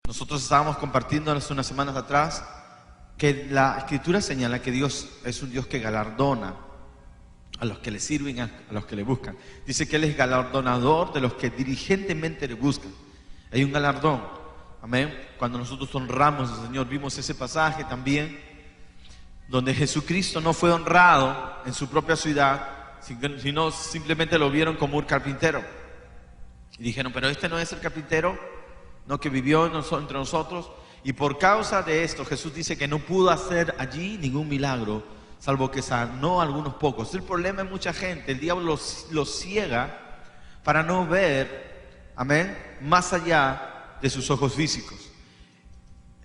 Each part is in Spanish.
Nosotros estábamos compartiendo hace unas semanas atrás que la Escritura señala que Dios es un Dios que galardona a los que le sirven, a los que le buscan. Dice que Él es galardonador de los que diligentemente le buscan. Hay un galardón, amén. Cuando nosotros honramos al Señor, vimos ese pasaje también, donde Jesucristo no fue honrado en su propia ciudad, sino simplemente lo vieron como un carpintero. Y dijeron, pero este no es el carpintero, no, que vivió entre nosotros. Y por causa de esto, Jesús dice que no pudo hacer allí ningún milagro, salvo que sanó a algunos pocos. El problema es mucha gente, el diablo los ciega para no ver, amén, más allá de sus ojos físicos.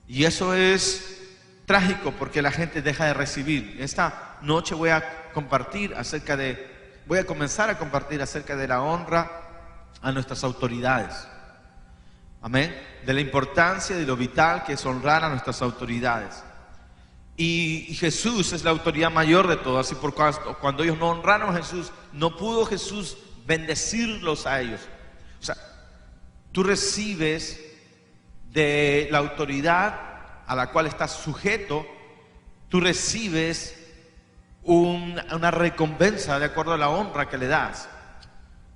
Y eso es trágico porque la gente deja de recibir. Esta noche voy a comenzar a compartir acerca de la honra a nuestras autoridades. Amén. De la importancia, de lo vital que es honrar a nuestras autoridades. Y Jesús es la autoridad mayor de todas. Y cuando ellos no honraron a Jesús, no pudo Jesús bendecirlos a ellos. O sea, tú recibes de la autoridad a la cual estás sujeto, tú recibes una recompensa de acuerdo a la honra que le das.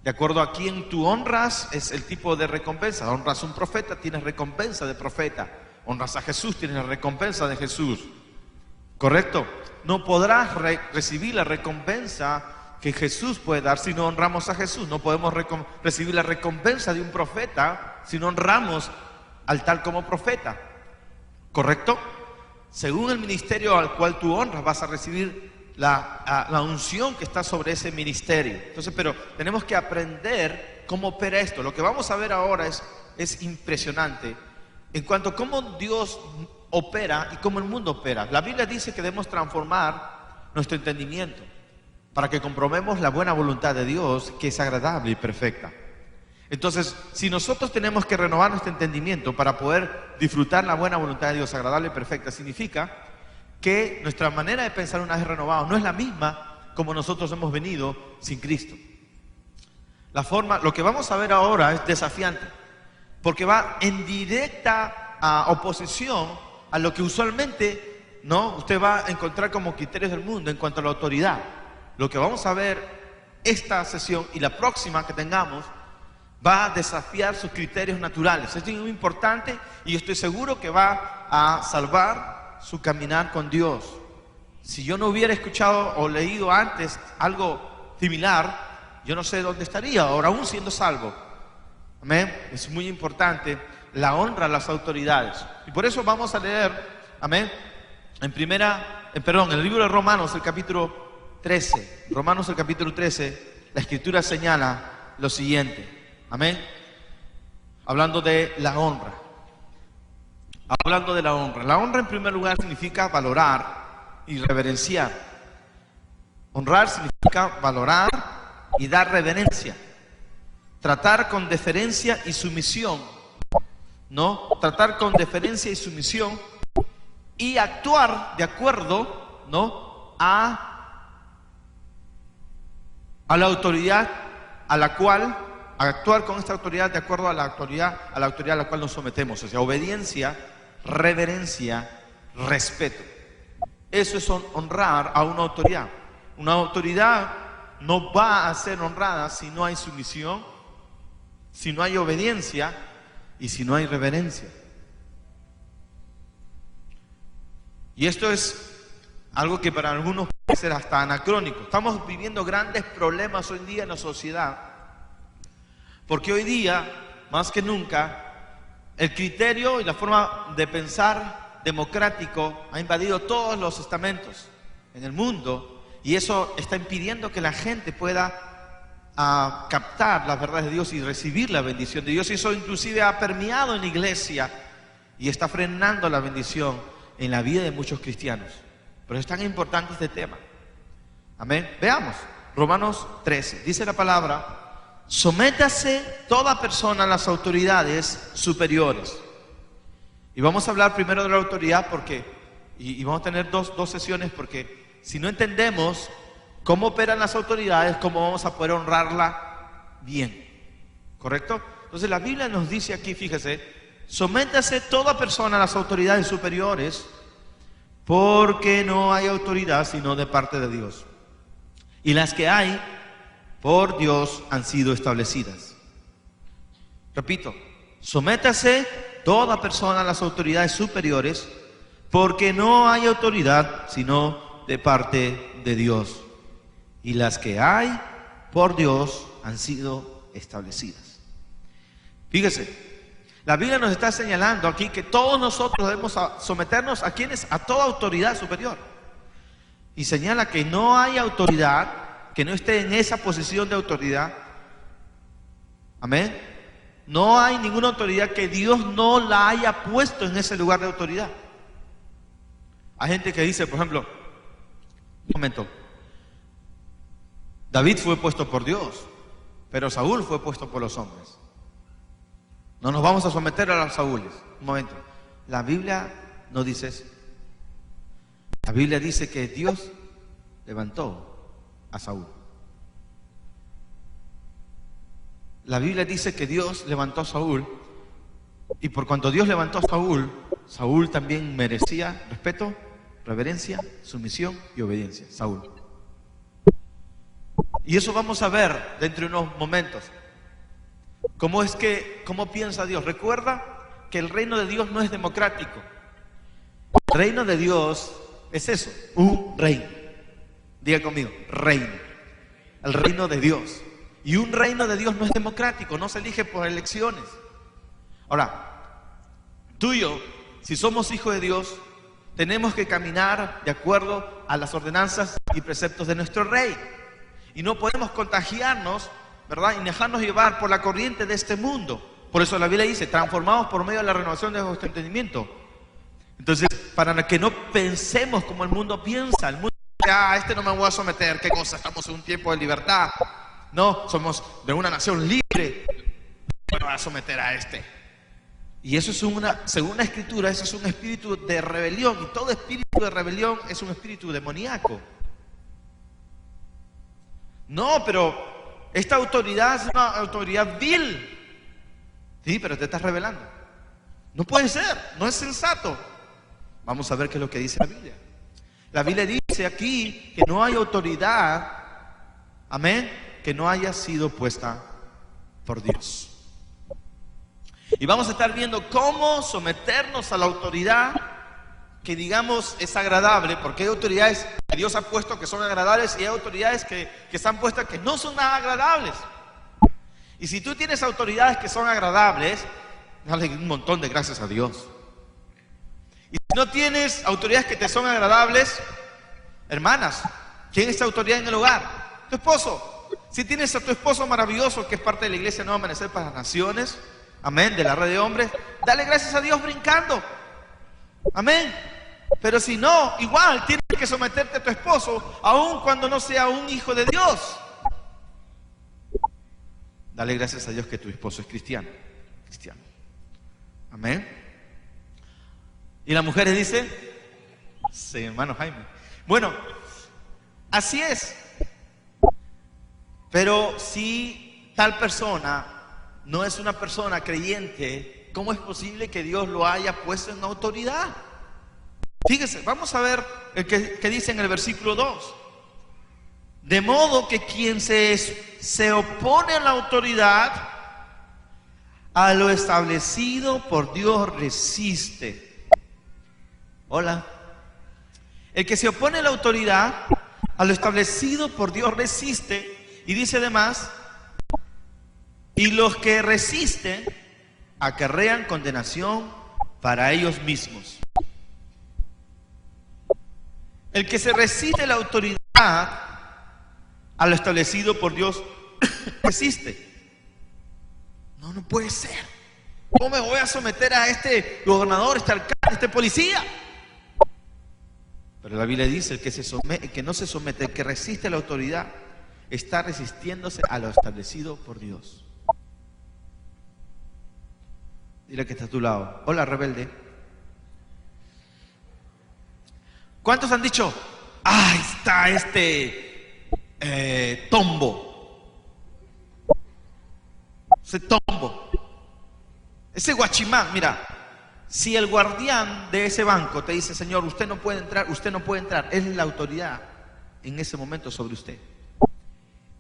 De acuerdo a quien tú honras es el tipo de recompensa. Honras a un profeta, tienes recompensa de profeta. Honras a Jesús, tienes la recompensa de Jesús. ¿Correcto? No podrás recibir la recompensa que Jesús puede dar si no honramos a Jesús. No podemos recibir la recompensa de un profeta si no honramos al tal como profeta. ¿Correcto? Según el ministerio al cual tú honras, vas a recibir la unción que está sobre ese ministerio. Entonces, pero tenemos que aprender cómo opera esto. Lo que vamos a ver ahora es impresionante en cuanto a cómo Dios opera y cómo el mundo opera. La Biblia dice que debemos transformar nuestro entendimiento para que comprobemos la buena voluntad de Dios, que es agradable y perfecta. Entonces, si nosotros tenemos que renovar nuestro entendimiento para poder disfrutar la buena voluntad de Dios, agradable y perfecta, significa que nuestra manera de pensar una vez renovado no es la misma como nosotros hemos venido sin Cristo. Lo que vamos a ver ahora es desafiante, porque va en directa oposición a lo que usualmente, ¿no?, usted va a encontrar como criterios del mundo en cuanto a la autoridad. Lo que vamos a ver esta sesión y la próxima que tengamos va a desafiar sus criterios naturales. Esto es muy importante y yo estoy seguro que va a salvar su caminar con Dios. Si yo no hubiera escuchado o leído antes algo similar, yo no sé dónde estaría, ahora aún siendo salvo. Amén. Es muy importante la honra a las autoridades. Y por eso vamos a leer, amén, en el libro de Romanos, el capítulo 13. Romanos, el capítulo 13, la Escritura señala lo siguiente. Amén. Hablando de la honra. Hablando de la honra. La honra en primer lugar significa valorar y reverenciar. Honrar significa valorar y dar reverencia. Tratar con deferencia y sumisión. ¿No? Tratar con deferencia y sumisión y actuar de acuerdo, ¿no?, a la autoridad a la cual, actuar con esta autoridad de acuerdo a la autoridad a la cual nos sometemos. O sea, obediencia, reverencia, respeto. Eso es honrar a una autoridad. Una autoridad no va a ser honrada si no hay sumisión, si no hay obediencia y si no hay reverencia. Y esto es algo que para algunos puede ser hasta anacrónico. Estamos viviendo grandes problemas hoy en día en la sociedad, porque hoy día, más que nunca, el criterio y la forma de pensar democrático ha invadido todos los estamentos en el mundo, y eso está impidiendo que la gente pueda captar las verdades de Dios y recibir la bendición de Dios. Y eso inclusive ha permeado en la iglesia y está frenando la bendición en la vida de muchos cristianos. Pero es tan importante este tema. Amén. Veamos, Romanos 13, dice la palabra: sométase toda persona a las autoridades superiores. Y vamos a hablar primero de la autoridad y vamos a tener dos sesiones, porque si no entendemos cómo operan las autoridades, cómo vamos a poder honrarla bien. ¿Correcto? Entonces la Biblia nos dice aquí, fíjese, sométase toda persona a las autoridades superiores, porque no hay autoridad sino de parte de Dios. Y las que hay, por Dios han sido establecidas. Repito, sométase toda persona a las autoridades superiores, porque no hay autoridad sino de parte de Dios. Y las que hay, por Dios han sido establecidas. Fíjese, la Biblia nos está señalando aquí que todos nosotros debemos someternos a quienes, a toda autoridad superior. Y señala que no hay autoridad que no esté en esa posición de autoridad. Amén. No hay ninguna autoridad que Dios no la haya puesto en ese lugar de autoridad. Hay gente que dice, por ejemplo, un momento, David fue puesto por Dios, pero Saúl fue puesto por los hombres. No nos vamos a someter a los Saúles. Un momento, la Biblia no dice eso. La Biblia dice que Dios levantó a Saúl. La Biblia dice que Dios levantó a Saúl, y por cuanto Dios levantó a Saúl, Saúl también merecía respeto, reverencia, sumisión y obediencia. Saúl. Y eso vamos a ver dentro de unos momentos. ¿Cómo piensa Dios? Recuerda que el reino de Dios no es democrático. El reino de Dios es eso, un reino. Diga conmigo, reino. El reino de Dios. Y un reino de Dios no es democrático, no se elige por elecciones. Ahora, tú y yo, si somos hijos de Dios, tenemos que caminar de acuerdo a las ordenanzas y preceptos de nuestro Rey. Y no podemos contagiarnos, ¿verdad?, y dejarnos llevar por la corriente de este mundo. Por eso la Biblia dice, transformados por medio de la renovación de nuestro entendimiento. Entonces, para que no pensemos como el mundo piensa. El mundo dice, este no me voy a someter, qué cosa, estamos en un tiempo de libertad. No, somos de una nación libre, no me voy a someter a este. Y eso es según la Escritura, eso es un espíritu de rebelión. Y todo espíritu de rebelión es un espíritu demoníaco. No, pero esta autoridad es una autoridad vil. Sí, pero te estás rebelando. No puede ser, no es sensato. Vamos a ver qué es lo que dice la Biblia. La Biblia dice aquí que no hay autoridad, amén, que no haya sido puesta por Dios. Y vamos a estar viendo cómo someternos a la autoridad que digamos es agradable, porque hay autoridades que Dios ha puesto que son agradables y hay autoridades que están puestas que no son nada agradables. Y si tú tienes autoridades que son agradables, dale un montón de gracias a Dios. Y si no tienes autoridades que te son agradables, hermanas, ¿quién es tu autoridad en el hogar? Tu esposo. Si tienes a tu esposo maravilloso, que es parte de la iglesia Nuevo Amanecer para las Naciones, amén, de la red de hombres, dale gracias a Dios brincando, amén. Pero si no, igual tienes que someterte a tu esposo, aun cuando no sea un hijo de Dios. Dale gracias a Dios que tu esposo es cristiano, amén. Y las mujeres dicen, sí, hermano Jaime, bueno, así es. Pero si tal persona no es una persona creyente, ¿cómo es posible que Dios lo haya puesto en autoridad? Fíjese, vamos a ver el que dice en el versículo 2. De modo que quien se opone a la autoridad, a lo establecido por Dios resiste. Hola. El que se opone a la autoridad, a lo establecido por Dios resiste. Y dice además, y los que resisten acarrean condenación para ellos mismos. El que se resiste a la autoridad, a lo establecido por Dios, resiste. No no puede ser. ¿Cómo me voy a someter a este gobernador, este alcalde, este policía? Pero la Biblia dice, el que no se somete, el que resiste a la autoridad, está resistiéndose a lo establecido por Dios. Dile que está a tu lado. Hola, rebelde. ¿Cuántos han dicho, ahí está este tombo? Ese tombo. Ese guachimán, mira, si el guardián de ese banco te dice, señor, usted no puede entrar, es la autoridad en ese momento sobre usted.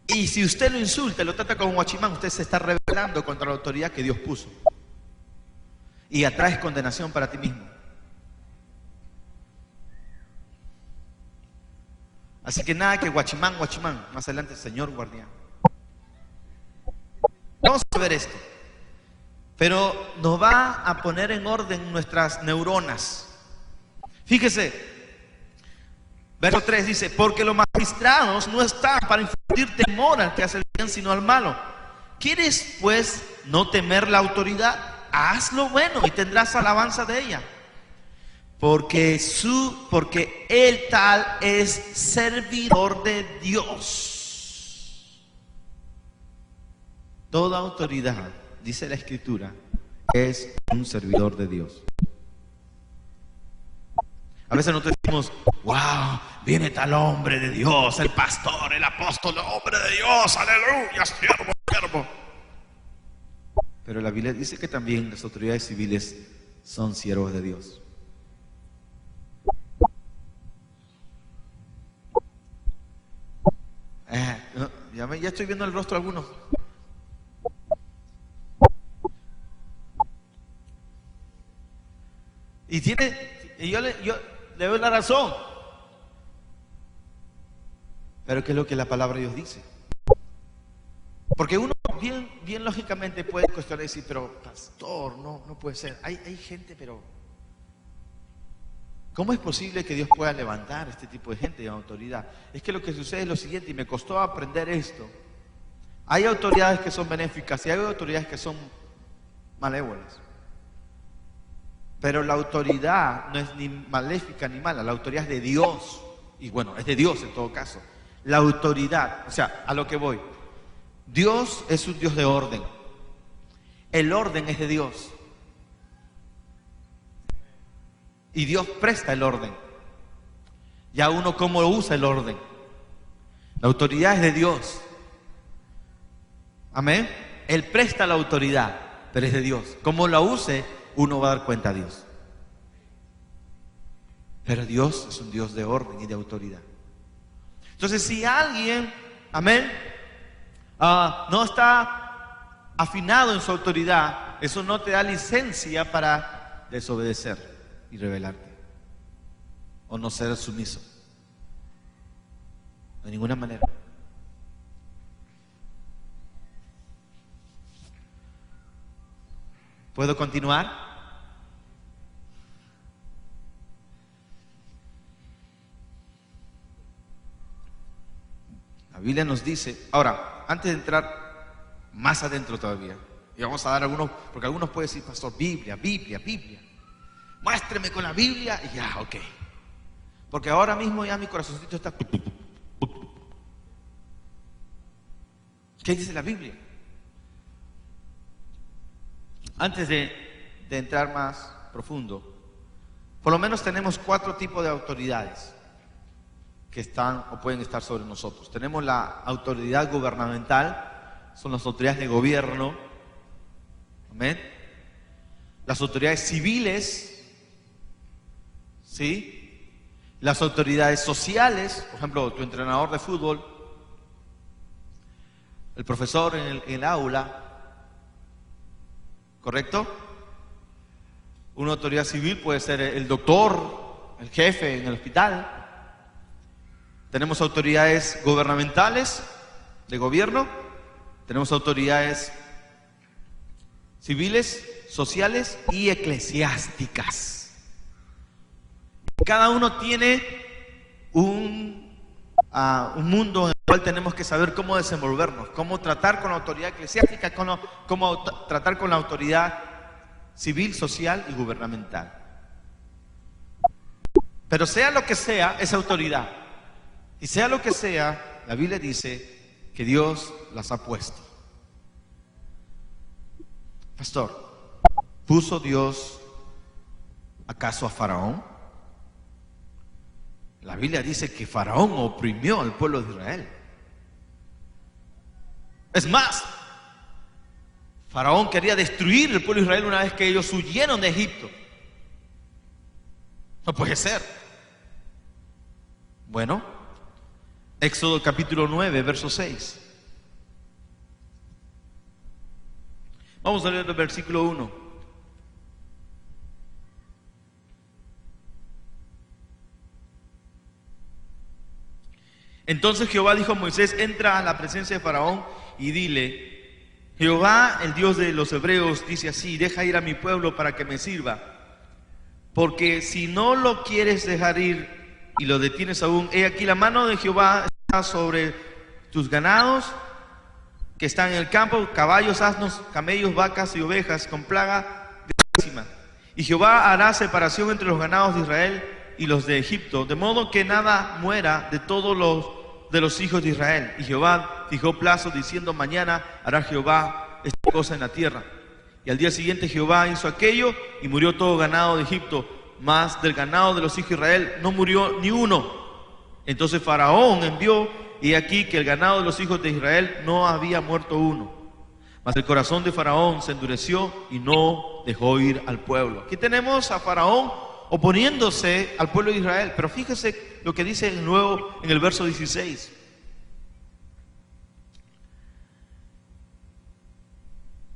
Y si usted lo insulta, lo trata como un guachimán, usted se está rebelando contra la autoridad que Dios puso. Y atraes condenación para ti mismo. Así que nada que guachimán, guachimán. Más adelante, señor guardián. Vamos a ver esto. Pero nos va a poner en orden nuestras neuronas. Fíjese, verso 3 dice, porque los magistrados no están para infundir temor al que hace el bien, sino al malo. ¿Quieres, pues, no temer la autoridad? Haz lo bueno y tendrás alabanza de ella. Porque él tal es servidor de Dios. Toda autoridad, dice la Escritura, es un servidor de Dios. A veces nosotros decimos, wow, viene tal hombre de Dios, el pastor, el apóstol, hombre de Dios, aleluya, siervo, siervo. Pero la Biblia dice que también las autoridades civiles son siervos de Dios. Ya estoy viendo el rostro de algunos. Y yo le doy la razón. Pero ¿qué es lo que la palabra de Dios dice? Porque uno bien lógicamente puede cuestionar y decir, pero pastor, no puede ser. Hay gente, pero ¿cómo es posible que Dios pueda levantar este tipo de gente de autoridad? Es que lo que sucede es lo siguiente, y me costó aprender esto. Hay autoridades que son benéficas y hay autoridades que son malévolas. Pero la autoridad no es ni maléfica ni mala, la autoridad es de Dios. Y bueno, es de Dios en todo caso. La autoridad, o sea, a lo que voy. Dios es un Dios de orden. El orden es de Dios. Y Dios presta el orden. Ya uno cómo usa el orden. La autoridad es de Dios. Amén. Él presta la autoridad, pero es de Dios. Cómo la use, uno va a dar cuenta a Dios. Pero Dios es un Dios de orden y de autoridad. Entonces, si alguien, amén, no está afinado en su autoridad, eso no te da licencia para desobedecer y rebelarte o no ser sumiso de ninguna manera. ¿Puedo continuar? La Biblia nos dice, ahora, antes de entrar más adentro todavía, y vamos a dar algunos, porque algunos pueden decir, pastor, Biblia, muéstreme con la Biblia, y ya, ok. Porque ahora mismo ya mi corazoncito está... ¿Qué dice la Biblia? Antes de entrar más profundo, por lo menos tenemos 4 tipos de autoridades que están o pueden estar sobre nosotros. Tenemos la autoridad gubernamental, son las autoridades de gobierno, amén. Las autoridades civiles, ¿sí? Las autoridades sociales, por ejemplo, tu entrenador de fútbol, el profesor en el aula, ¿correcto? Una autoridad civil puede ser el doctor, el jefe en el hospital. Tenemos autoridades gubernamentales, de gobierno. Tenemos autoridades civiles, sociales y eclesiásticas. Cada uno tiene un mundo en el cual tenemos que saber cómo desenvolvernos, cómo tratar con la autoridad eclesiástica, cómo tratar con la autoridad civil, social y gubernamental. Pero sea lo que sea, es autoridad. Y sea lo que sea, la Biblia dice que Dios las ha puesto. Pastor, ¿puso Dios acaso a Faraón? La Biblia dice que Faraón oprimió al pueblo de Israel. Es más, Faraón quería destruir el pueblo de Israel una vez que ellos huyeron de Egipto. No puede ser. Bueno, Éxodo capítulo 9, verso 6. Vamos a leer el versículo 1. Entonces Jehová dijo a Moisés: entra a la presencia de Faraón y dile: Jehová, el Dios de los hebreos, dice así: deja ir a mi pueblo para que me sirva. Porque si no lo quieres dejar ir y lo detienes aún, he aquí la mano de Jehová está sobre tus ganados que están en el campo, caballos, asnos, camellos, vacas y ovejas, con plaga gravísima. Y Jehová hará separación entre los ganados de Israel y los de Egipto, de modo que nada muera de todos los hijos de Israel. Y Jehová fijó plazo, diciendo: mañana hará Jehová esta cosa en la tierra. Y al día siguiente Jehová hizo aquello, y murió todo ganado de Egipto, mas del ganado de los hijos de Israel no murió ni uno. Entonces Faraón envió, y aquí que el ganado de los hijos de Israel no había muerto uno. Mas el corazón de Faraón se endureció y no dejó ir al pueblo. Aquí tenemos a Faraón oponiéndose al pueblo de Israel. Pero fíjese lo que dice luego en el verso 16.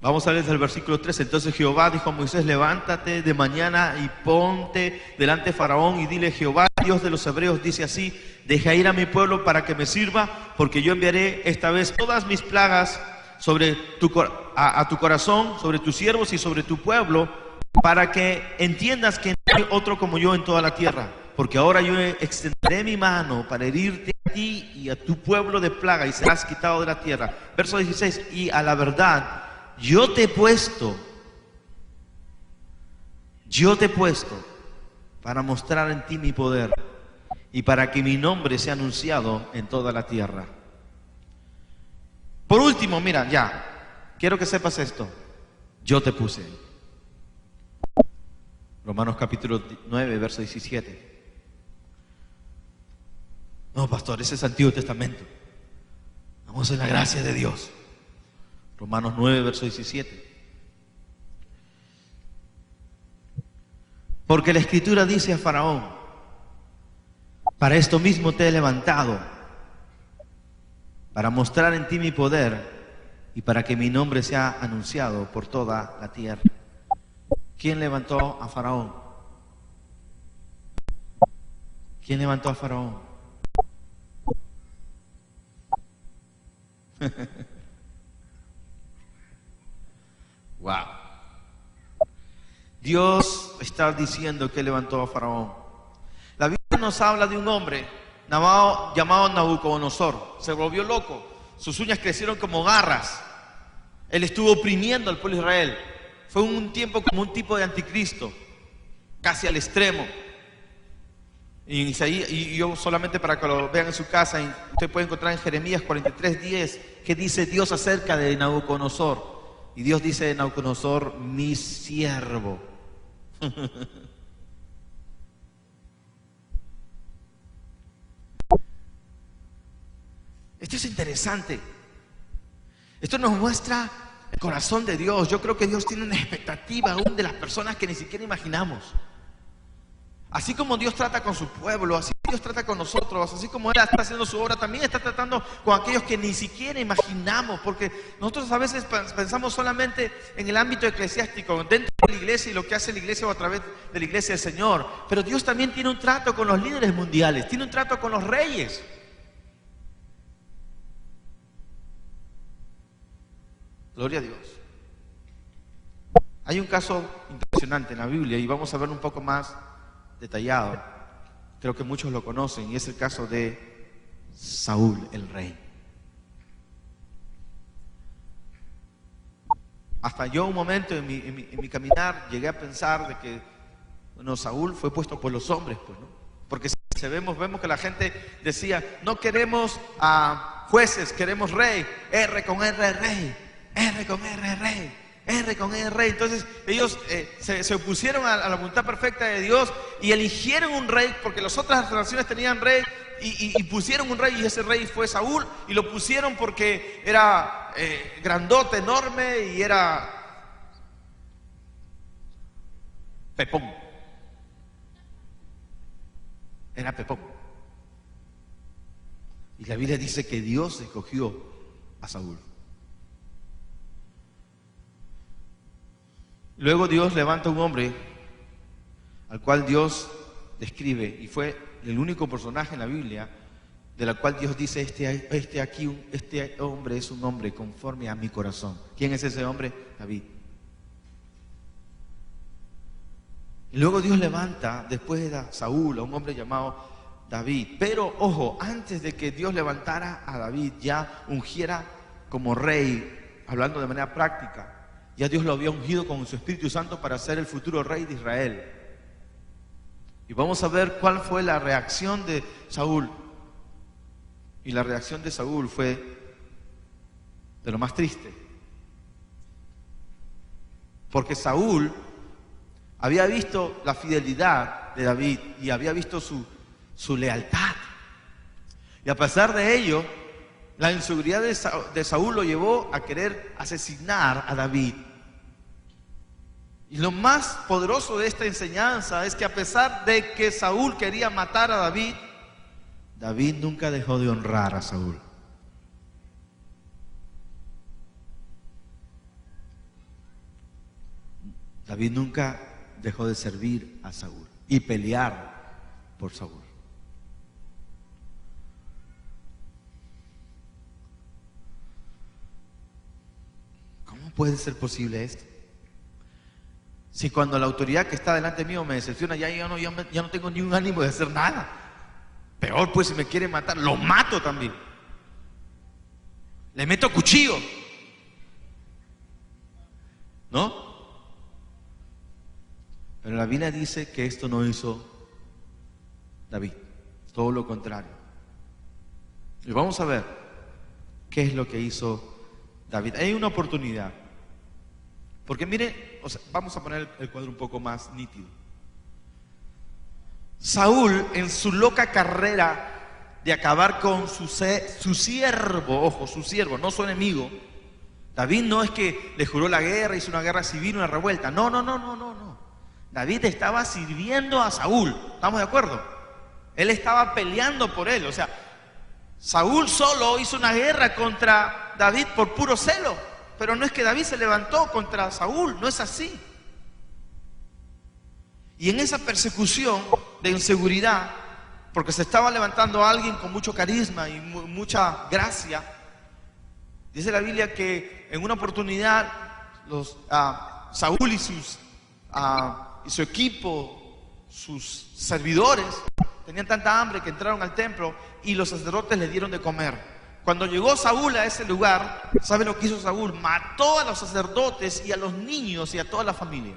Vamos a leer desde el versículo 13. Entonces Jehová dijo a Moisés: levántate de mañana y ponte delante de Faraón y dile: Jehová, Dios de los hebreos, dice así: deja ir a mi pueblo para que me sirva, porque yo enviaré esta vez todas mis plagas sobre a tu corazón, sobre tus siervos y sobre tu pueblo, para que entiendas que no hay otro como yo en toda la tierra. Porque ahora yo extenderé mi mano para herirte a ti y a tu pueblo de plaga, y serás quitado de la tierra. Verso 16. Y a la verdad, yo te he puesto para mostrar en ti mi poder y para que mi nombre sea anunciado en toda la tierra. Por último, mira, ya, quiero que sepas esto: yo te puse. Romanos capítulo 9, verso 17. No, pastor, ese es el Antiguo Testamento. Vamos en la gracia de Dios. Romanos 9, verso 17. Porque la Escritura dice a Faraón: para esto mismo te he levantado, para mostrar en ti mi poder y para que mi nombre sea anunciado por toda la tierra. ¿Quién levantó a Faraón? ¿Quién levantó a Faraón? Wow. Dios está diciendo que levantó a Faraón. La Biblia nos habla de un hombre llamado Nabucodonosor. Se volvió loco. Sus uñas crecieron como garras. Él estuvo oprimiendo al pueblo de Israel. Fue un tiempo como un tipo de anticristo, casi al extremo. Y yo solamente para que lo vean en su casa, usted puede encontrar en Jeremías 43:10, que dice Dios acerca de Nabucodonosor. Y Dios dice de Nabucodonosor: mi siervo. Esto es interesante. Esto nos muestra el corazón de Dios. Yo creo que Dios tiene una expectativa aún de las personas que ni siquiera imaginamos. Así como Dios trata con su pueblo, así Dios trata con nosotros, así como Él está haciendo su obra, también está tratando con aquellos que ni siquiera imaginamos, porque nosotros a veces pensamos solamente en el ámbito eclesiástico, dentro de la iglesia y lo que hace la iglesia o a través de la iglesia del Señor. Pero Dios también tiene un trato con los líderes mundiales, tiene un trato con los reyes. Gloria a Dios. Hay un caso impresionante en la Biblia y vamos a ver un poco más detallado. Creo que muchos lo conocen y es el caso de Saúl, el rey. Hasta yo un momento en mi caminar llegué a pensar de que, bueno, Saúl fue puesto por los hombres, pues, ¿no? Porque si vemos que la gente decía: no queremos a jueces, queremos rey. R con R, rey. R con R, rey. R con R. Entonces ellos se opusieron a la voluntad perfecta de Dios y eligieron un rey, porque las otras naciones tenían rey, y pusieron un rey, y ese rey fue Saúl, y lo pusieron porque era grandote, enorme, y era pepón. Era pepón. Y la Biblia dice que Dios escogió a Saúl. Luego Dios levanta un hombre al cual Dios describe, y fue el único personaje en la Biblia de la cual Dios dice, este hombre es un hombre conforme a mi corazón. ¿Quién es ese hombre? David. Y luego Dios levanta después de Saúl a un hombre llamado David. Pero ojo, antes de que Dios levantara a David, ya ungiera como rey, hablando de manera práctica, ya Dios lo había ungido con su Espíritu Santo para ser el futuro rey de Israel. Y vamos a ver cuál fue la reacción de Saúl. Y la reacción de Saúl fue de lo más triste. Porque Saúl había visto la fidelidad de David y había visto su lealtad. Y a pesar de ello, la inseguridad de Saúl lo llevó a querer asesinar a David. Y lo más poderoso de esta enseñanza es que a pesar de que Saúl quería matar a David, David nunca dejó de honrar a Saúl. David nunca dejó de servir a Saúl y pelear por Saúl. ¿Cómo puede ser posible esto? Si cuando la autoridad que está delante mío me decepciona, ya no tengo ni un ánimo de hacer nada. Peor, pues, si me quiere matar, lo mato también. Le meto cuchillo. ¿No? Pero la Biblia dice que esto no hizo David. Todo lo contrario. Y vamos a ver qué es lo que hizo David. Hay una oportunidad. Porque mire, vamos a poner el cuadro un poco más nítido. Saúl, en su loca carrera de acabar con su siervo, ojo, su siervo, no su enemigo. David no es que le juró la guerra, hizo una guerra civil, una revuelta. No. David estaba sirviendo a Saúl, ¿estamos de acuerdo? Él estaba peleando por él. O sea, Saúl solo hizo una guerra contra David por puro celo. Pero no es que David se levantó contra Saúl, no es así. Y en esa persecución de inseguridad, porque se estaba levantando alguien con mucho carisma y mucha gracia, dice la Biblia que en una oportunidad Saúl y su equipo, sus servidores, tenían tanta hambre que entraron al templo y los sacerdotes le dieron de comer. Cuando llegó Saúl a ese lugar, ¿sabe lo que hizo Saúl? Mató a los sacerdotes y a los niños y a toda la familia.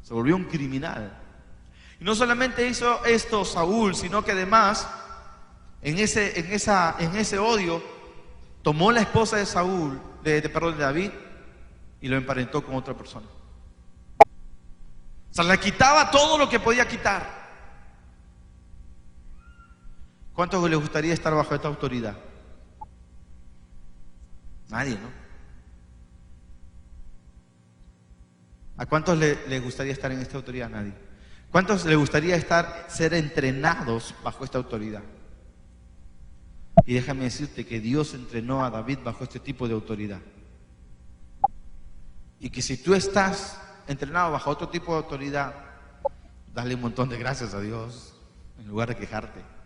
Se volvió un criminal. Y no solamente hizo esto Saúl, sino que además, en ese odio, tomó la esposa de Saúl, de David, y lo emparentó con otra persona. O sea, le quitaba todo lo que podía quitar. ¿Cuántos les gustaría estar bajo esta autoridad? Nadie, ¿no? ¿A cuántos les gustaría estar en esta autoridad? Nadie. ¿Cuántos les gustaría ser entrenados bajo esta autoridad? Y déjame decirte que Dios entrenó a David bajo este tipo de autoridad. Y que si tú estás entrenado bajo otro tipo de autoridad, dale un montón de gracias a Dios en lugar de quejarte.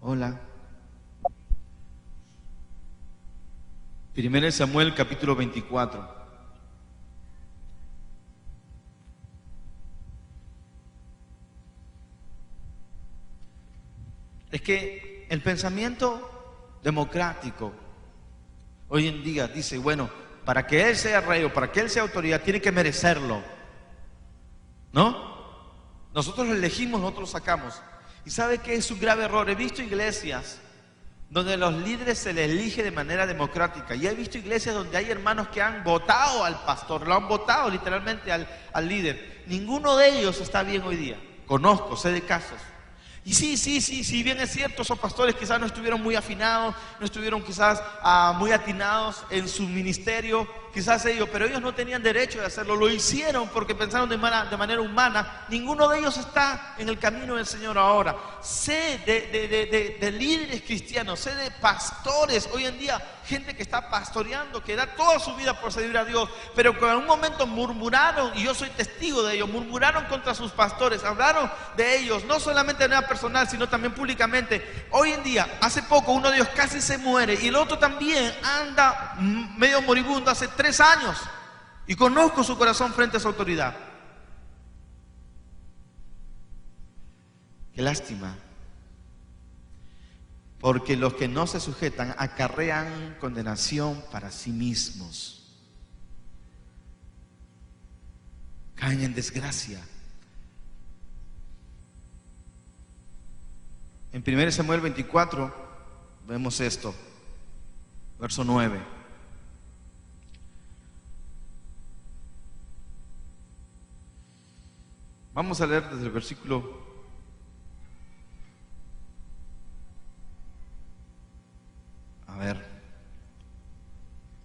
Hola. 1 Samuel capítulo 24. Es que el pensamiento democrático hoy en día dice, bueno, para que él sea rey o para que él sea autoridad, tiene que merecerlo. ¿No? Nosotros lo elegimos, nosotros lo sacamos. ¿Y sabe qué es un grave error? He visto iglesias donde los líderes se les elige de manera democrática. Y he visto iglesias donde hay hermanos que han votado al pastor, lo han votado literalmente al líder. Ninguno de ellos está bien hoy día. Conozco, sé de casos. Y sí, bien es cierto, esos pastores quizás no estuvieron muy afinados, no estuvieron quizás muy atinados en su ministerio, quizás ellos, pero ellos no tenían derecho de hacerlo, lo hicieron porque pensaron de manera humana. Ninguno de ellos está en el camino del Señor ahora. Sé de líderes cristianos, sé de pastores hoy en día, gente que está pastoreando, que da toda su vida por servir a Dios, pero que en un momento murmuraron, y yo soy testigo de ello, murmuraron contra sus pastores, hablaron de ellos, no solamente de manera personal, sino también públicamente. Hoy en día, hace poco, uno de ellos casi se muere, y el otro también anda medio moribundo hace 3 años, y conozco su corazón frente a su autoridad. Qué lástima, porque los que no se sujetan acarrean condenación para sí mismos, caen en desgracia. En 1 Samuel 24 vemos esto, verso 9. Vamos a leer desde el versículo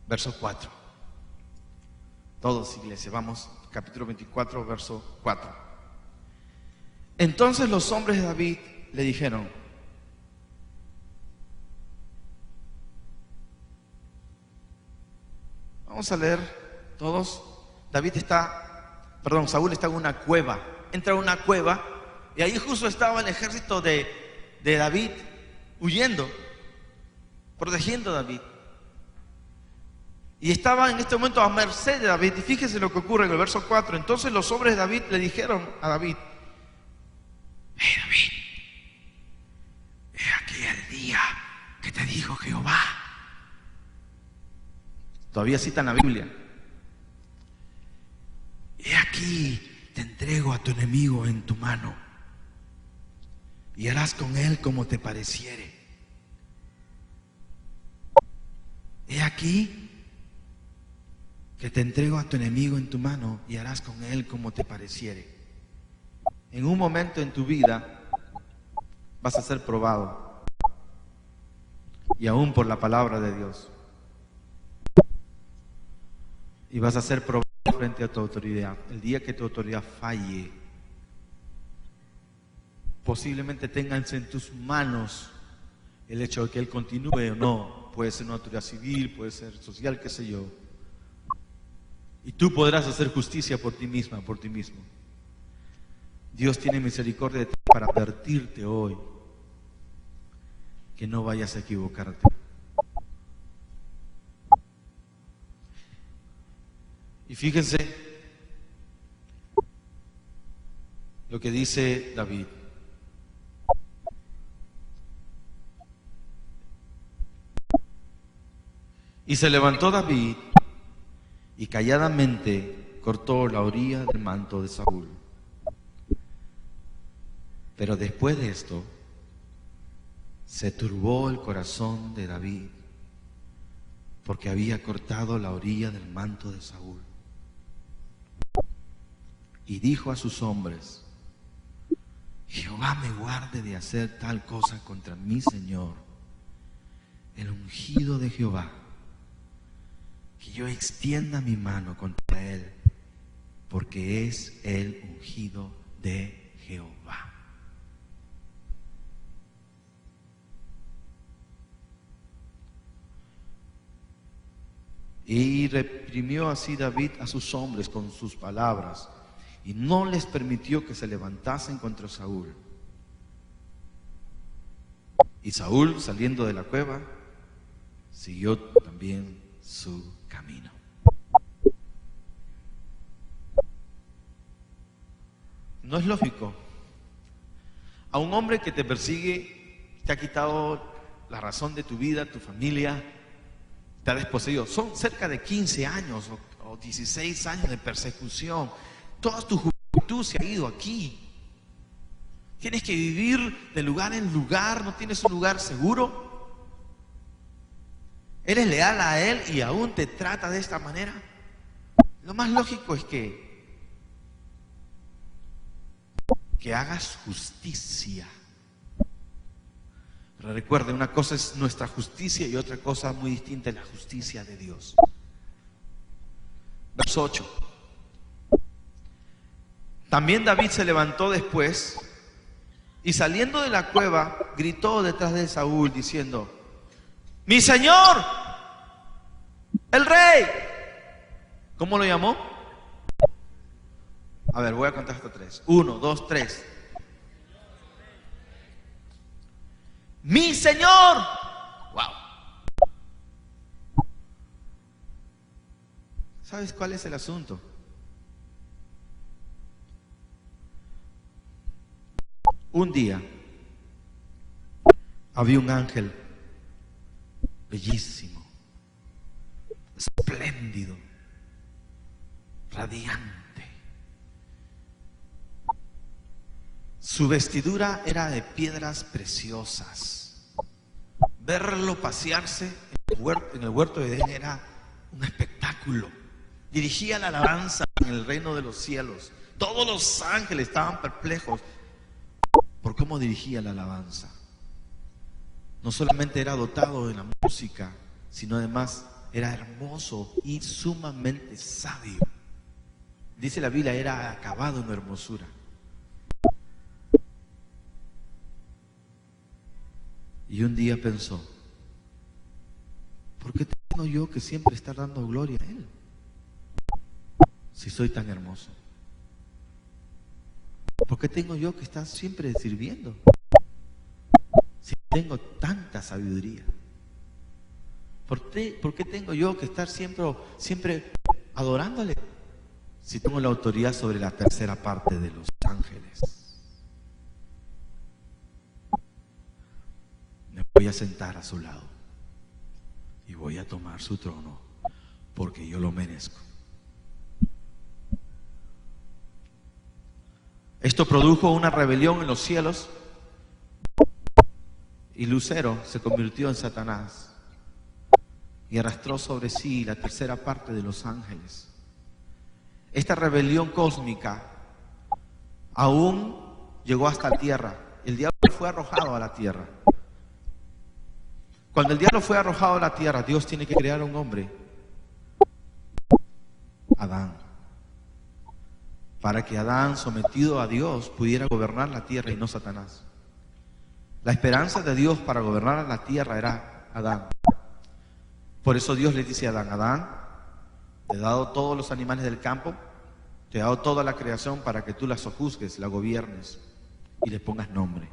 verso 4. Todos, iglesia, vamos, capítulo 24, verso 4. Entonces los hombres de David le dijeron: vamos a leer todos. Saúl está en una cueva. Entra a una cueva y ahí justo estaba el ejército de David huyendo, protegiendo a David. Y estaba en este momento a merced de David. Y fíjese lo que ocurre en el verso 4. Entonces los hombres de David le dijeron a David: David, he aquí el día que te dijo Jehová. Todavía citan la Biblia. He aquí te entrego a tu enemigo en tu mano, y harás con él como te pareciere. He aquí que te entrego a tu enemigo en tu mano, y harás con él como te pareciere. En un momento en tu vida vas a ser probado, y aún por la palabra de Dios, y vas a ser probado frente a tu autoridad. El día que tu autoridad falle, posiblemente tengas en tus manos el hecho de que él continúe o no. Puede ser una autoridad civil, puede ser social, qué sé yo. Y tú podrás hacer justicia por ti misma, por ti mismo. Dios tiene misericordia de ti para advertirte hoy que no vayas a equivocarte. Y fíjense lo que dice David. Y se levantó David y calladamente cortó la orilla del manto de Saúl. Pero después de esto, se turbó el corazón de David, porque había cortado la orilla del manto de Saúl. Y dijo a sus hombres: Jehová me guarde de hacer tal cosa contra mi Señor, el ungido de Jehová, que yo extienda mi mano contra él, porque es el ungido de Jehová. Y reprimió así David a sus hombres con sus palabras, y no les permitió que se levantasen contra Saúl. Y Saúl, saliendo de la cueva, siguió también su camino. No es lógico. A un hombre que te persigue, te ha quitado la razón de tu vida, tu familia, te ha desposeído. Son cerca de 15 años o 16 años de persecución. Toda tu juventud se ha ido aquí. Tienes que vivir de lugar en lugar, no tienes un lugar seguro. Eres leal a Él y aún te trata de esta manera. Lo más lógico es que hagas justicia. Pero recuerde, una cosa es nuestra justicia y otra cosa muy distinta es la justicia de Dios. Verso 8. También David se levantó después y saliendo de la cueva gritó detrás de Saúl diciendo: ¡Mi señor! ¡El rey! ¿Cómo lo llamó? A ver, voy a contar hasta 3. 1, 2, 3. ¡Mi señor! ¡Wow! ¿Sabes cuál es el asunto? Un día había un ángel bellísimo, espléndido, radiante. Su vestidura era de piedras preciosas. Verlo pasearse en el huerto de Edén era un espectáculo. Dirigía la alabanza en el reino de los cielos. Todos los ángeles estaban perplejos por cómo dirigía la alabanza. No solamente era dotado de la música, sino además era hermoso y sumamente sabio. Dice la Biblia, era acabado en hermosura. Y un día pensó: ¿por qué tengo yo que siempre estar dando gloria a Él si soy tan hermoso? ¿Por qué tengo yo que estar siempre sirviendo si tengo tanta sabiduría? ¿Por qué tengo yo que estar siempre adorándole si tengo la autoridad sobre la tercera parte de los ángeles? Me voy a sentar a su lado y voy a tomar su trono porque yo lo merezco. Esto produjo una rebelión en los cielos y Lucero se convirtió en Satanás y arrastró sobre sí la tercera parte de los ángeles. Esta rebelión cósmica aún llegó hasta la tierra. El diablo fue arrojado a la tierra. Cuando el diablo fue arrojado a la tierra, Dios tiene que crear un hombre, Adán, para que Adán, sometido a Dios, pudiera gobernar la tierra y no Satanás. La esperanza de Dios para gobernar la tierra era Adán. Por eso Dios le dice a Adán: Adán, te he dado todos los animales del campo, te he dado toda la creación para que tú la sojuzgues, la gobiernes y le pongas nombre.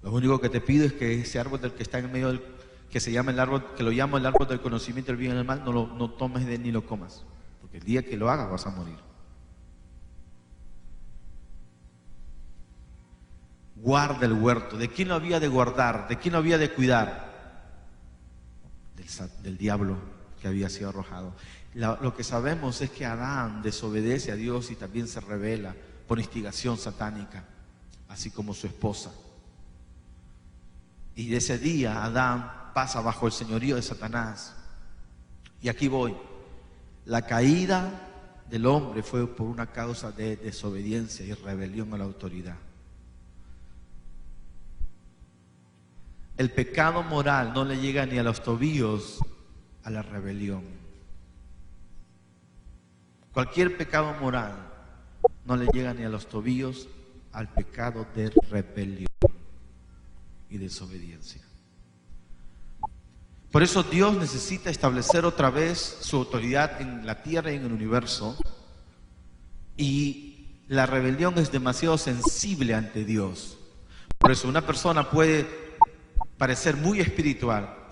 Lo único que te pido es que ese árbol del que está en medio que se llama el árbol, que lo llamo el árbol del conocimiento del bien y del mal, no tomes de él ni lo comas, porque el día que lo hagas vas a morir. Guarda el huerto. ¿De quién lo había de guardar? ¿De quién lo había de cuidar? Del diablo que había sido arrojado. Lo que sabemos es que Adán desobedece a Dios y también se rebela por instigación satánica, así como su esposa. Y de ese día Adán pasa bajo el señorío de Satanás. Y aquí voy. La caída del hombre fue por una causa de desobediencia y rebelión a la autoridad. El pecado moral no le llega ni a los tobillos a la rebelión. Cualquier pecado moral no le llega ni a los tobillos al pecado de rebelión y desobediencia. Por eso Dios necesita establecer otra vez su autoridad en la tierra y en el universo. Y la rebelión es demasiado sensible ante Dios. Por eso una persona puede parecer muy espiritual,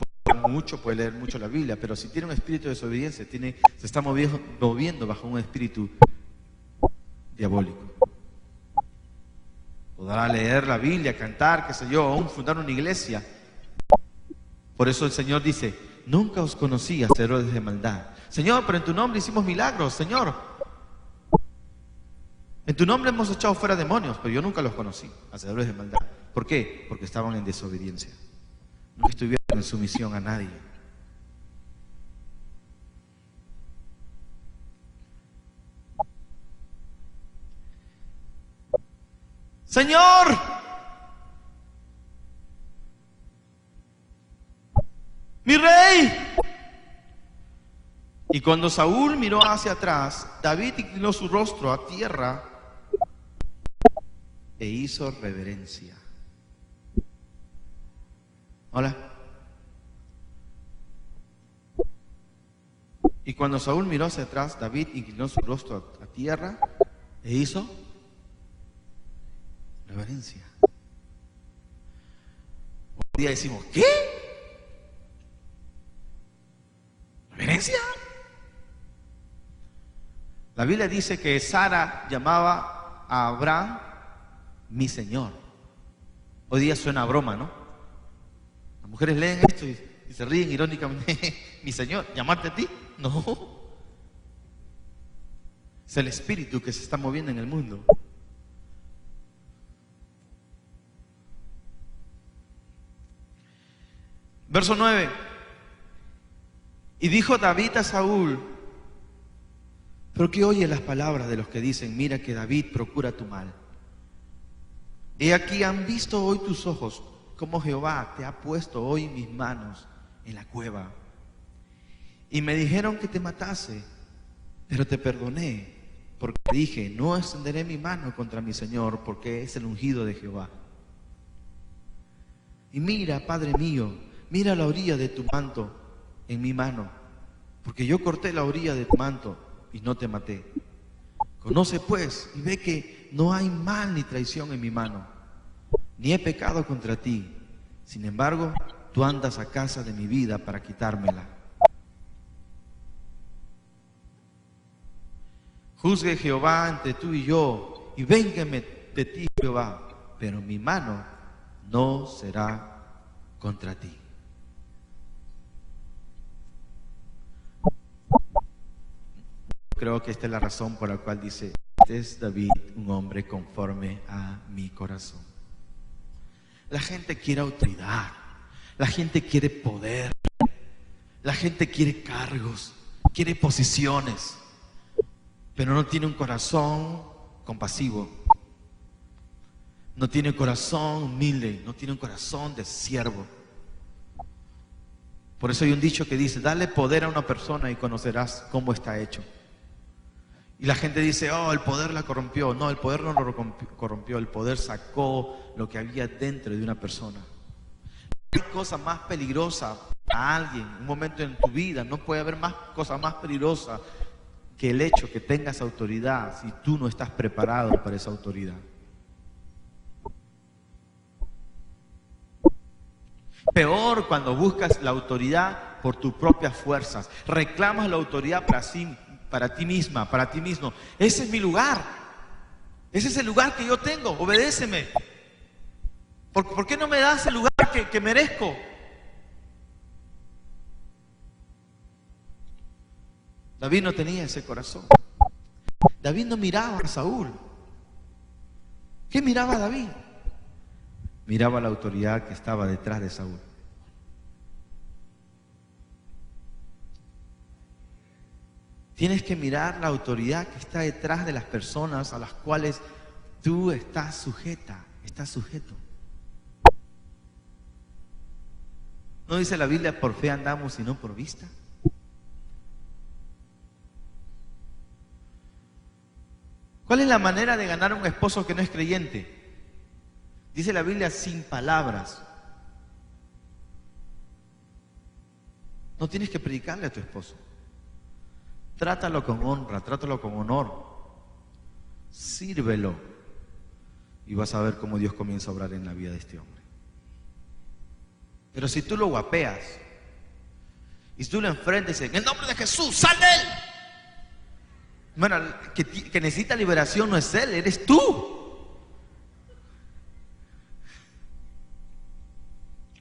puede leer mucho la Biblia, pero si tiene un espíritu de desobediencia, se está moviendo bajo un espíritu diabólico. Podrá leer la Biblia, cantar, qué sé yo, aún fundar una iglesia. Por eso el Señor dice: nunca os conocí, hacedores de maldad. Señor, pero en tu nombre hicimos milagros, Señor. En tu nombre hemos echado fuera demonios, pero yo nunca los conocí, hacedores de maldad. ¿Por qué? Porque estaban en desobediencia. No estuvieron en sumisión a nadie. Señor, mi rey. Y cuando Saúl miró hacia atrás, David inclinó su rostro a tierra e hizo reverencia. Hola. Y cuando Saúl miró hacia atrás, David inclinó su rostro a tierra e hizo reverencia. Hoy día decimos, ¿qué? ¿Reverencia? La Biblia dice que Sara llamaba a Abraham mi señor. Hoy día suena a broma, ¿no? Las mujeres leen esto y se ríen irónicamente. Mi señor, ¿llamarte a ti? No. Es el espíritu que se está moviendo en el mundo. Verso 9. Y dijo David a Saúl: ¿pero qué oyes las palabras de los que dicen, mira que David procura tu mal? He aquí, han visto hoy tus ojos cómo Jehová te ha puesto hoy en mis manos en la cueva. Y me dijeron que te matase, pero te perdoné, porque dije, no extenderé mi mano contra mi Señor, porque es el ungido de Jehová. Y mira, Padre mío, mira la orilla de tu manto en mi mano, porque yo corté la orilla de tu manto y no te maté. Conoce pues y ve que no hay mal ni traición en mi mano, ni he pecado contra ti. Sin embargo, tú andas a casa de mi vida para quitármela. Juzgue Jehová entre tú y yo, y véngame de ti, Jehová, pero mi mano no será contra ti. Creo que esta es la razón por la cual dice, este es David, un hombre conforme a mi corazón. La gente quiere autoridad, la gente quiere poder, la gente quiere cargos, quiere posiciones, pero no tiene un corazón compasivo, no tiene un corazón humilde, no tiene un corazón de siervo. Por eso hay un dicho que dice, dale poder a una persona y conocerás cómo está hecho. Y la gente dice, oh, el poder la corrompió. No, el poder no lo corrompió, el poder sacó lo que había dentro de una persona. No hay cosa más peligrosa a alguien, un momento en tu vida, no puede haber cosa más peligrosa que el hecho que tengas autoridad si tú no estás preparado para esa autoridad. Peor cuando buscas la autoridad por tus propias fuerzas, reclamas la autoridad para ti misma, para ti mismo. Ese es mi lugar, ese es el lugar que yo tengo, obedéceme. ¿Por qué no me das el lugar que merezco? David no tenía ese corazón. David no miraba a Saúl. ¿Qué miraba David? Miraba la autoridad que estaba detrás de Saúl. Tienes que mirar la autoridad que está detrás de las personas a las cuales tú estás sujeta, estás sujeto. ¿No dice la Biblia, por fe andamos y no por vista? ¿Cuál es la manera de ganar un esposo que no es creyente? Dice la Biblia, sin palabras. No tienes que predicarle a tu esposo. Trátalo con honra, trátalo con honor. Sírvelo. Y vas a ver cómo Dios comienza a obrar en la vida de este hombre. Pero si tú lo guapeas, y si tú lo enfrentas y dices, en el nombre de Jesús, sal de él. Bueno, que necesita liberación no es él, eres tú.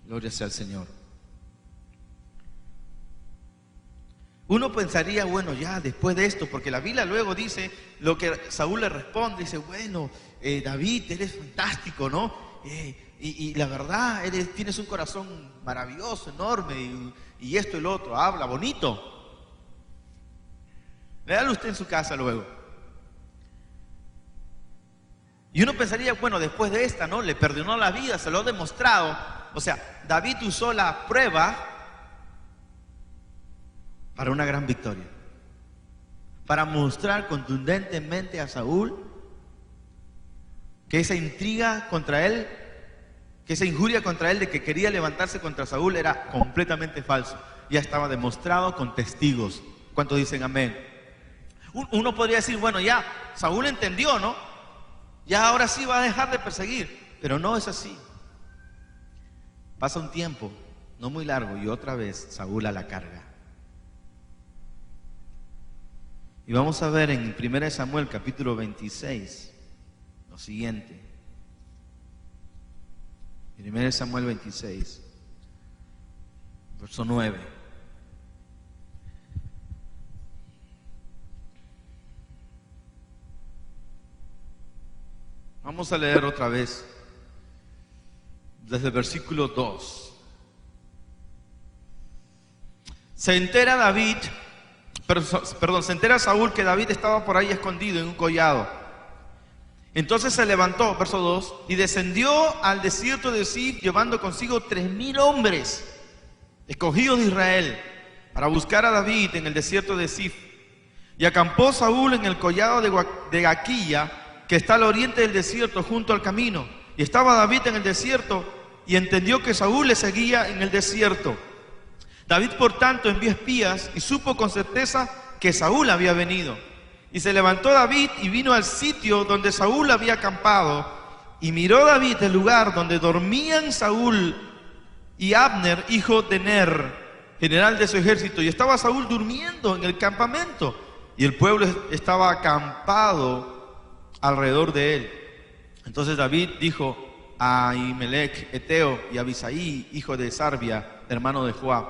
Gloria sea al Señor. Uno pensaría, bueno, ya después de esto, porque la Biblia luego dice lo que Saúl le responde, dice, bueno, David, eres fantástico, ¿no? y la verdad, tienes un corazón maravilloso, enorme, y esto y lo otro, habla bonito. Léalo usted en su casa luego. Y uno pensaría, bueno, después de esta, ¿no? Le perdonó la vida, se lo ha demostrado. O sea, David usó la prueba para una gran victoria. Para mostrar contundentemente a Saúl que esa intriga contra él, que esa injuria contra él de que quería levantarse contra Saúl era completamente falso. Ya estaba demostrado con testigos. ¿Cuántos dicen amén? Uno podría decir, bueno, ya, Saúl entendió, ¿no? Ya ahora sí va a dejar de perseguir. Pero no es así. Pasa un tiempo, no muy largo, y otra vez Saúl a la carga. Y vamos a ver en 1 Samuel capítulo 26 lo siguiente. 1 Samuel 26, verso 9. Vamos a leer otra vez desde el versículo 2. Se entera Saúl que David estaba por ahí escondido en un collado. Entonces se levantó, verso 2, y descendió al desierto de Zif, llevando consigo 3,000 hombres escogidos de Israel para buscar a David en el desierto de Zif. Y acampó Saúl en el collado de Gaquilla, que está al oriente del desierto, junto al camino. Y estaba David en el desierto, y entendió que Saúl le seguía en el desierto. David, por tanto, envió espías, y supo con certeza que Saúl había venido. Y se levantó David y vino al sitio donde Saúl había acampado. Y miró David el lugar donde dormían Saúl y Abner, hijo de Ner, general de su ejército. Y estaba Saúl durmiendo en el campamento, y el pueblo estaba acampado alrededor de él. Entonces David dijo a Ahimelech Eteo y a Abisai, hijo de Sarbia, hermano de Joab: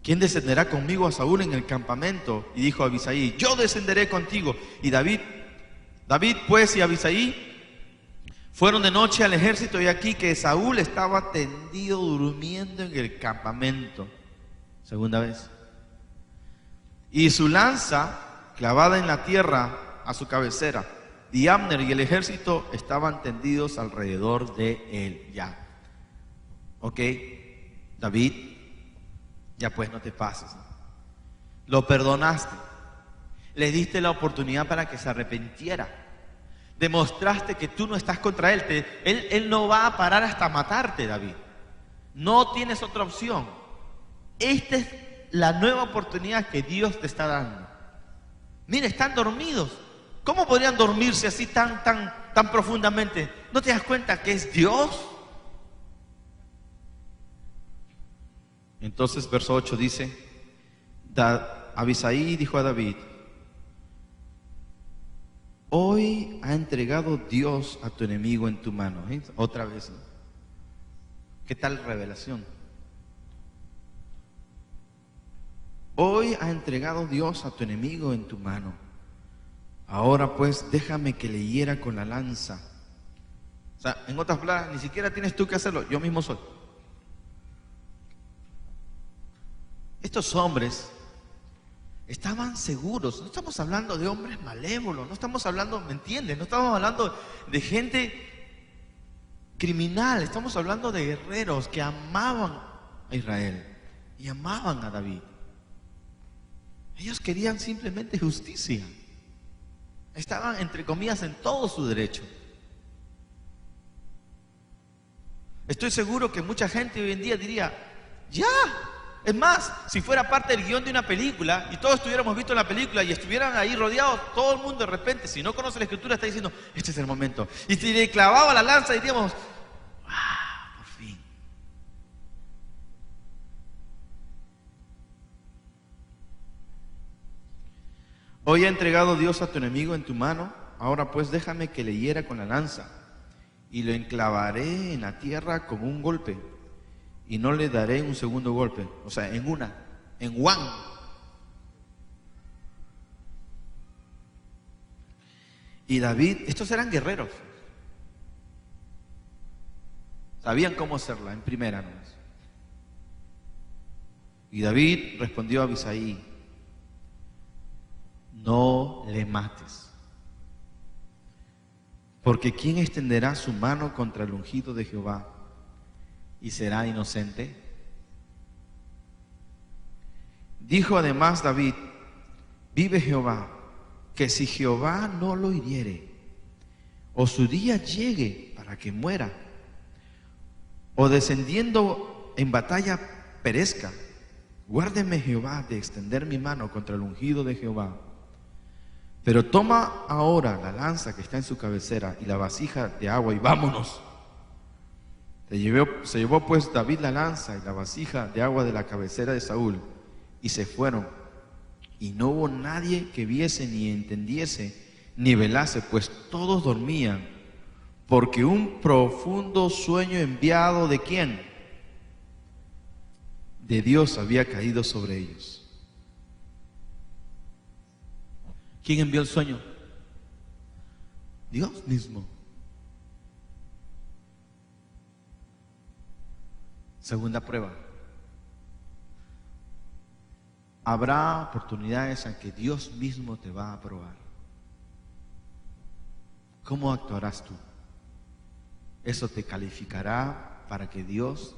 ¿quién descenderá conmigo a Saúl en el campamento? Y dijo a Abisai: yo descenderé contigo. Y David pues y Abisai fueron de noche al ejército, y aquí que Saúl estaba tendido durmiendo en el campamento. Segunda vez. Y su lanza clavada en la tierra a su cabecera, y Abner y el ejército estaban tendidos alrededor de él. Ya. Ok, David, ya pues no te pases. Lo perdonaste. Le diste la oportunidad para que se arrepintiera. Demostraste que tú no estás contra él. Él no va a parar hasta matarte, David. No tienes otra opción. Esta es la nueva oportunidad que Dios te está dando. Mira, están dormidos. ¿Cómo podrían dormirse así tan profundamente? ¿No te das cuenta que es Dios? Entonces, verso 8 dice: Abisai dijo a David: hoy ha entregado Dios a tu enemigo en tu mano. Otra vez, ¿no? ¿Qué tal revelación? Hoy ha entregado Dios a tu enemigo en tu mano. Ahora pues déjame que le hiera con la lanza. O sea, en otras palabras, ni siquiera tienes tú que hacerlo, yo mismo soy. Estos hombres estaban seguros. No estamos hablando de hombres malévolos, no estamos hablando, ¿me entiendes? No estamos hablando de gente criminal, estamos hablando de guerreros que amaban a Israel y amaban a David. Ellos querían simplemente justicia. Estaban, entre comillas, en todo su derecho. Estoy seguro que mucha gente hoy en día diría: ya, es más, si fuera parte del guión de una película y todos estuviéramos visto la película y estuvieran ahí rodeados, todo el mundo de repente, si no conoce la escritura, está diciendo: este es el momento. Y si le clavaba la lanza, diríamos: por fin. Hoy ha entregado Dios a tu enemigo en tu mano. Ahora pues déjame que le hiera con la lanza, y lo enclavaré en la tierra con un golpe, y no le daré un segundo golpe. O sea, en one. Y David, estos eran guerreros. Sabían cómo hacerla en primera nomás. Y David respondió a Abisai: no le mates, porque ¿quién extenderá su mano contra el ungido de Jehová y será inocente? Dijo además David: vive Jehová, que si Jehová no lo hiriere, o su día llegue para que muera, o descendiendo en batalla perezca, guárdeme Jehová de extender mi mano contra el ungido de Jehová. Pero toma ahora la lanza que está en su cabecera y la vasija de agua y vámonos. Se llevó pues David la lanza y la vasija de agua de la cabecera de Saúl y se fueron. Y no hubo nadie que viese ni entendiese ni velase, pues todos dormían, porque un profundo sueño enviado ¿de quién? De Dios había caído sobre ellos. ¿Quién envió el sueño? Dios mismo. Segunda prueba. Habrá oportunidades en que Dios mismo te va a probar. ¿Cómo actuarás tú? ¿Eso te calificará para que Dios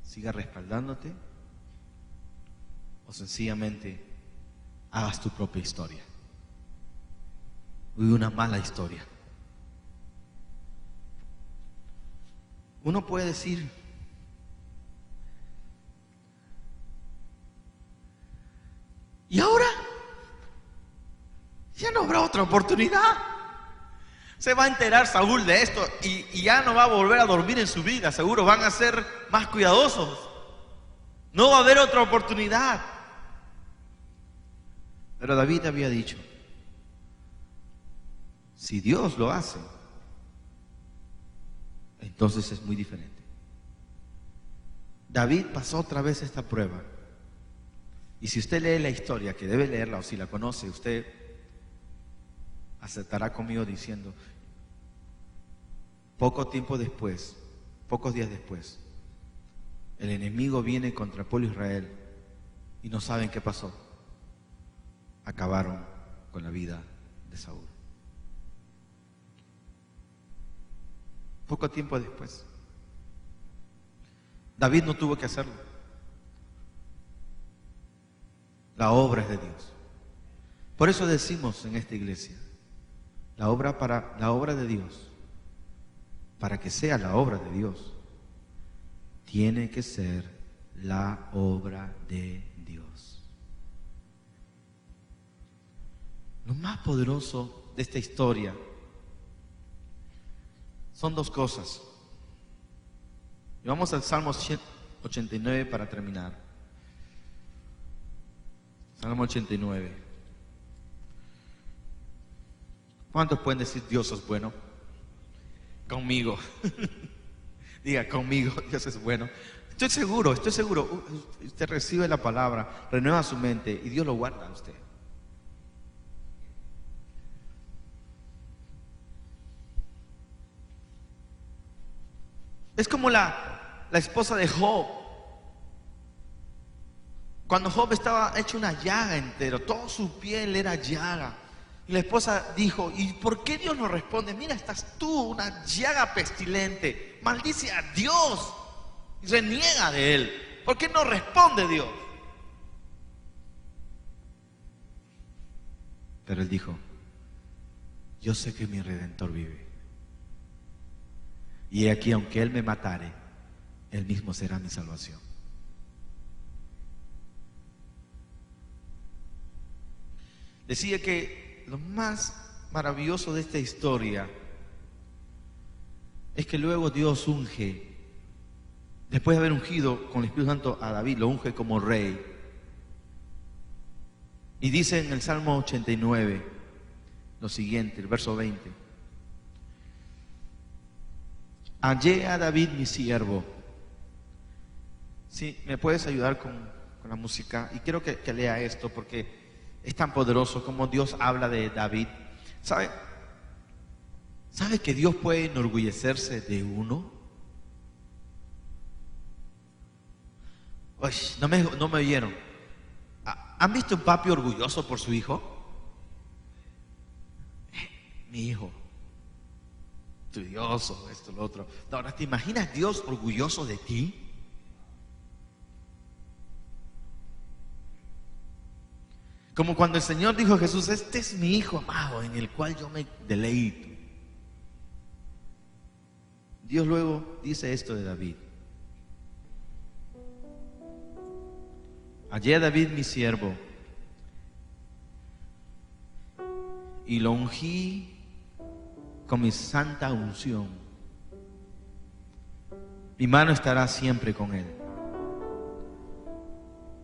siga respaldándote? ¿O sencillamente hagas tu propia historia? Vive una mala historia. Uno puede decir: ¿y ahora? Ya no habrá otra oportunidad. Se va a enterar Saúl de esto y ya no va a volver a dormir en su vida. Seguro van a ser más cuidadosos. No va a haber otra oportunidad. Pero David había dicho: si Dios lo hace, entonces es muy diferente. David pasó otra vez esta prueba. Y si usted lee la historia, que debe leerla, o si la conoce, usted aceptará conmigo diciendo: poco tiempo después, pocos días después, el enemigo viene contra el pueblo de Israel y no saben qué pasó. Acabaron con la vida de Saúl. Poco tiempo después. David no tuvo que hacerlo. La obra es de Dios. Por eso decimos en esta iglesia: la obra de Dios, para que sea la obra de Dios, tiene que ser la obra de Dios. Lo más poderoso de esta historia son dos cosas. Y vamos al Salmo 89 para terminar. Salmo 89. ¿Cuántos pueden decir: Dios es bueno? Conmigo. Diga conmigo: Dios es bueno. Estoy seguro. Usted recibe la palabra, renueva su mente y Dios lo guarda a usted. Es como la esposa de Job. Cuando Job estaba hecho una llaga entero, toda su piel era llaga. Y la esposa dijo: ¿y por qué Dios no responde? Mira, estás tú, una llaga pestilente. Maldice a Dios y reniega de Él. ¿Por qué no responde Dios? Pero él dijo: yo sé que mi Redentor vive. Y aquí, aunque Él me matare, Él mismo será mi salvación. Decía que lo más maravilloso de esta historia es que luego Dios unge, después de haber ungido con el Espíritu Santo a David, lo unge como rey. Y dice en el Salmo 89 lo siguiente, el verso 20: hallé a David mi siervo. Sí, me puedes ayudar con la música. Y quiero que lea esto porque es tan poderoso como Dios habla de David. ¿Sabe que Dios puede enorgullecerse de uno? Uy, no me oyeron. ¿Han visto un papi orgulloso por su hijo? Mi hijo, estudioso, esto, lo otro. Ahora, ¿te imaginas Dios orgulloso de ti? Como cuando el Señor dijo a Jesús: este es mi hijo amado en el cual yo me deleito. Dios luego dice esto de David: hallé a David mi siervo y lo ungí con mi santa unción. Mi mano estará siempre con él.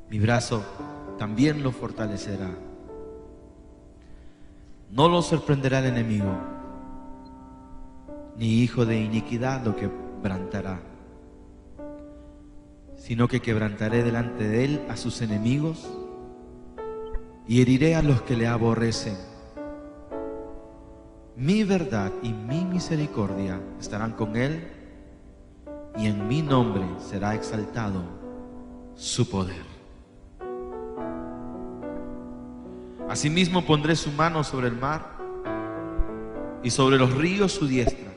Mi brazo también lo fortalecerá. No lo sorprenderá el enemigo, ni hijo de iniquidad lo quebrantará, sino que quebrantaré delante de él a sus enemigos y heriré a los que le aborrecen. Mi verdad y mi misericordia estarán con él, y en mi nombre será exaltado su poder. Asimismo pondré su mano sobre el mar y sobre los ríos su diestra.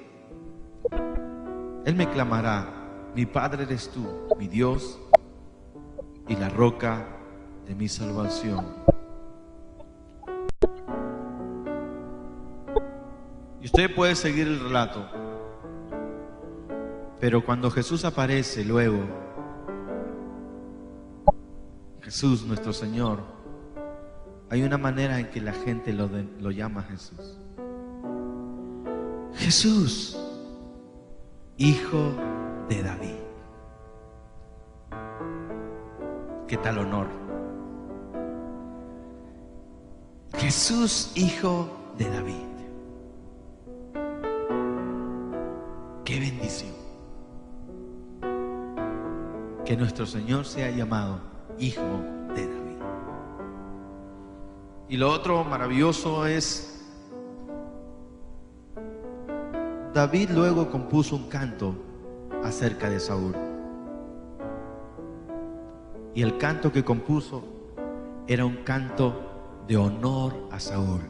Él me clamará: mi Padre eres tú, mi Dios y la roca de mi salvación. Y usted puede seguir el relato, pero cuando Jesús aparece luego, Jesús nuestro Señor, hay una manera en que la gente lo llama Jesús. Jesús, hijo de David. ¿Qué tal honor? Jesús, hijo de David. Qué bendición que nuestro Señor sea llamado hijo de David. Y lo otro maravilloso es, David luego compuso un canto acerca de Saúl. Y el canto que compuso era un canto de honor a Saúl.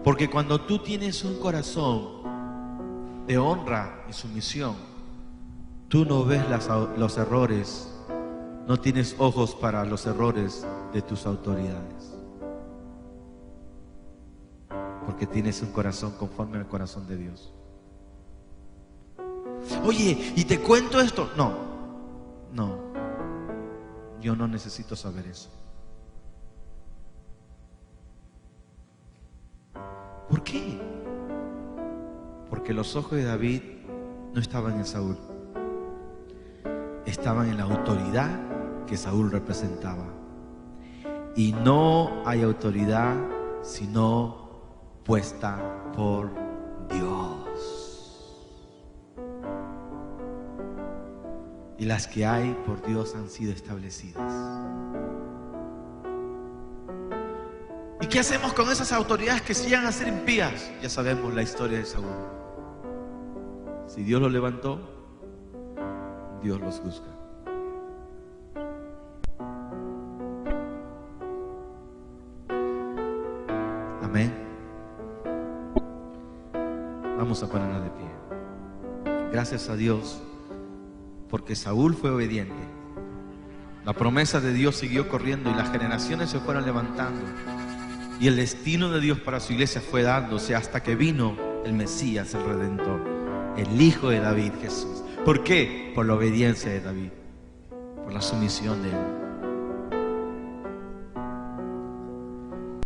Porque cuando tú tienes un corazón de honra y sumisión, tú no ves los errores, no tienes ojos para los errores de tus autoridades. Porque tienes un corazón conforme al corazón de Dios. Oye, ¿y te cuento esto? No, yo no necesito saber eso. ¿Por qué? Porque los ojos de David no estaban en Saúl, estaban en la autoridad que Saúl representaba. Y no hay autoridad sino puesta por Dios. Y las que hay por Dios han sido establecidas. ¿Y qué hacemos con esas autoridades que sigan a ser impías? Ya sabemos la historia de Saúl. Si Dios los levantó, Dios los juzga. Amén. Vamos a ponernos de pie. Gracias a Dios, porque Saúl fue obediente. La promesa de Dios siguió corriendo y las generaciones se fueron levantando. Y el destino de Dios para su iglesia fue dándose hasta que vino el Mesías, el Redentor, el Hijo de David, Jesús. ¿Por qué? Por la obediencia de David, por la sumisión de él.